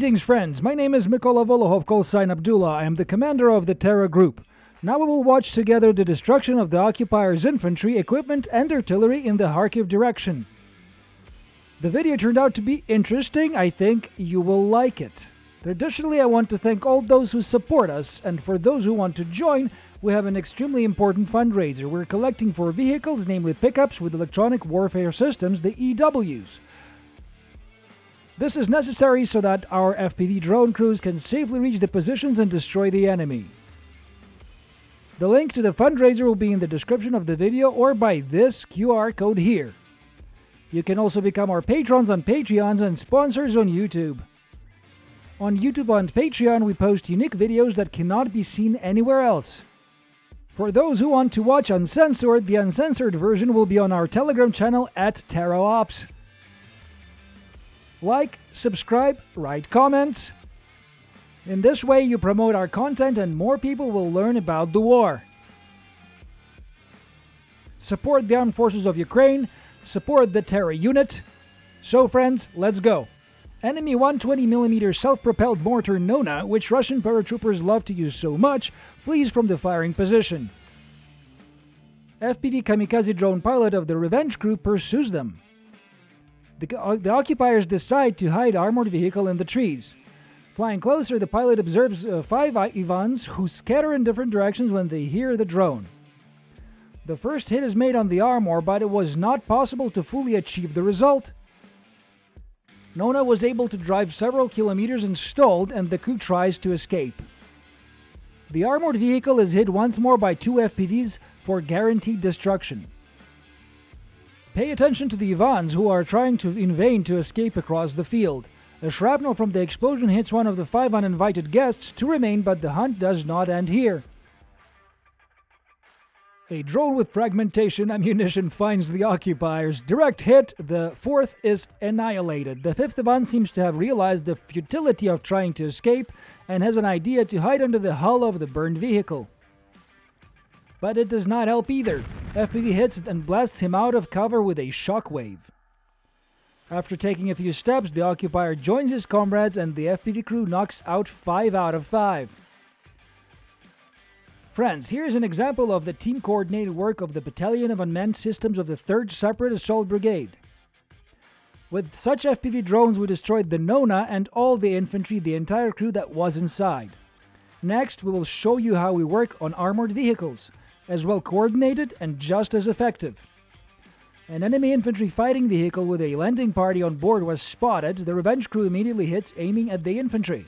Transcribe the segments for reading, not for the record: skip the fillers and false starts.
Greetings friends, my name is Mykola Volohov, callsign Abdullah. I am the commander of the TERRA group. Now we will watch together the destruction of the occupiers' infantry, equipment and artillery in the Kharkiv direction. The video turned out to be interesting. I think you will like it. Traditionally, I want to thank all those who support us, and for those who want to join, we have an extremely important fundraiser. We're collecting for vehicles, namely pickups with electronic warfare systems, the EWs. This is necessary so that our FPV drone crews can safely reach the positions and destroy the enemy. The link to the fundraiser will be in the description of the video or by this QR code here. You can also become our patrons on Patreons and sponsors on YouTube. On YouTube and Patreon, we post unique videos that cannot be seen anywhere else. For those who want to watch uncensored, the uncensored version will be on our Telegram channel at TERRAops. Like, subscribe, write comments. In this way, you promote our content and more people will learn about the war. Support the armed forces of Ukraine. Support the TERRA unit. So friends, let's go. Enemy 120mm self-propelled mortar NONA, which Russian paratroopers love to use so much, flees from the firing position. FPV kamikaze drone pilot of the Revenge crew pursues them. The occupiers decide to hide armored vehicle in the trees. Flying closer, the pilot observes 5 Ivans who scatter in different directions when they hear the drone. The first hit is made on the armor, but it was not possible to fully achieve the result. NONA was able to drive several kilometers and stalled, and the crew tries to escape. The armored vehicle is hit once more by 2 FPVs for guaranteed destruction. Pay attention to the Ivans who are trying in vain to escape across the field. A shrapnel from the explosion hits one of the 5 uninvited guests to remain, but the hunt does not end here. A drone with fragmentation ammunition finds the occupiers. Direct hit, the 4th is annihilated. The 5th Ivan seems to have realized the futility of trying to escape and has an idea to hide under the hull of the burned vehicle. But it does not help either. FPV hits and blasts him out of cover with a shockwave. After taking a few steps, the occupier joins his comrades and the FPV crew knocks out 5 out of 5. Friends, here is an example of the team-coordinated work of the Battalion of Unmanned Systems of the 3rd Separate Assault Brigade. With such FPV drones, we destroyed the NONA and all the infantry, the entire crew that was inside. Next, we will show you how we work on armored vehicles, as well coordinated and just as effective. An enemy infantry fighting vehicle with a landing party on board was spotted. The Revenge crew immediately hits, aiming at the infantry.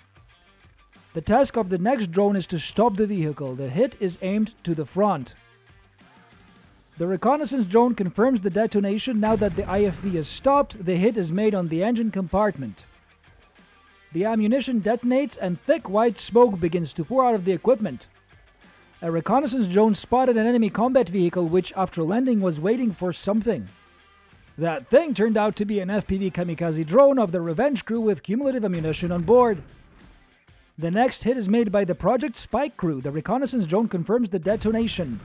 The task of the next drone is to stop the vehicle. The hit is aimed to the front. The reconnaissance drone confirms the detonation. Now that the IFV is stopped, the hit is made on the engine compartment. The ammunition detonates and thick white smoke begins to pour out of the equipment. A reconnaissance drone spotted an enemy combat vehicle which, after landing, was waiting for something. That thing turned out to be an FPV kamikaze drone of the Revenge crew with cumulative ammunition on board. The next hit is made by the Project Spike crew. The reconnaissance drone confirms the detonation.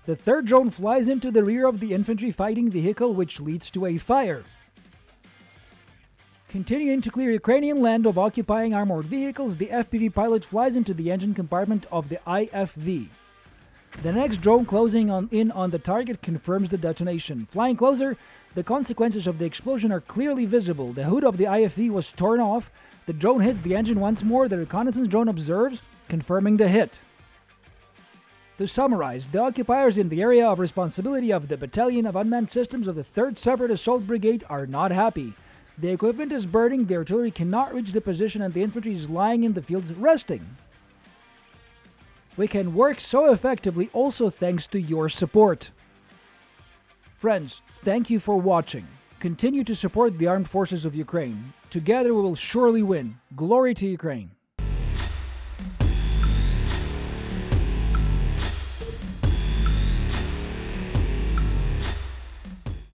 The 3rd drone flies into the rear of the infantry fighting vehicle, which leads to a fire. Continuing to clear Ukrainian land of occupying armored vehicles, the FPV pilot flies into the engine compartment of the IFV. The next drone closing in on the target confirms the detonation. Flying closer, the consequences of the explosion are clearly visible. The hood of the IFV was torn off. The drone hits the engine once more. The reconnaissance drone observes, confirming the hit. To summarize, the occupiers in the area of responsibility of the Battalion of Unmanned Systems of the 3rd Separate Assault Brigade are not happy. The equipment is burning, the artillery cannot reach the position, and the infantry is lying in the fields resting. We can work so effectively also thanks to your support. Friends, thank you for watching. Continue to support the armed forces of Ukraine. Together we will surely win. Glory to Ukraine!